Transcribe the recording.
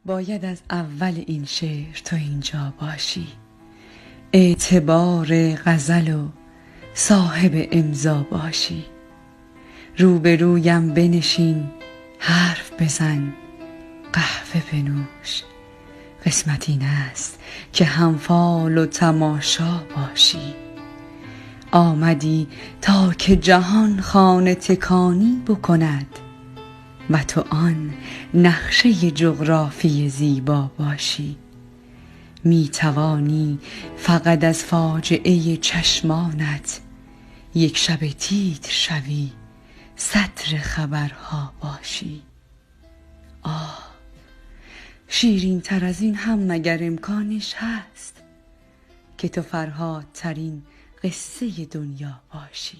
باید از اول این شعر تو اینجا باشی، اعتبار غزل و صاحب امضا باشی. روبرویم بنشین، حرف بزن، قهوه بنوش. قسمت این است که همفال و تماشا باشی. آمدی تا که جهان خانه تکانی بکند و تو آن نقشه جغرافی زیبا باشی. می توانی فقط از فاجعه چشمانت یک شب تیتر شوی، سطر خبرها باشی. آه، شیرین تر از این هم مگر امکانش هست که تو فرهادترین قصه دنیا باشی.